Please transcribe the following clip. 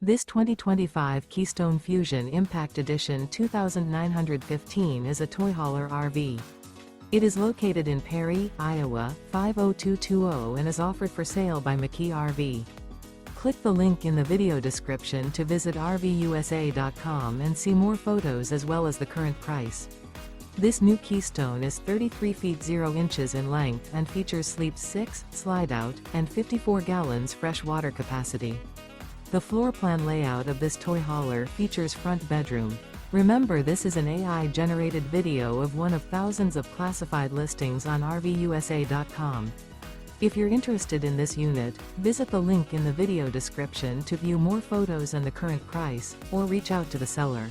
This 2025 Keystone Fuzion Impact Edition 2915 is a toy hauler RV. It is located in Perry, Iowa, 50220 and is offered for sale by McKee RV. Click the link in the video description to visit RVUSA.com and see more photos as well as the current price. This new Keystone is 33 feet 0 inches in length and features sleep 6, slide-out, and 54 gallons fresh water capacity. The floor plan layout of this toy hauler features front bedroom. Remember, this is an AI-generated video of one of thousands of classified listings on RVUSA.com. If you're interested in this unit, visit the link in the video description to view more photos and the current price, or reach out to the seller.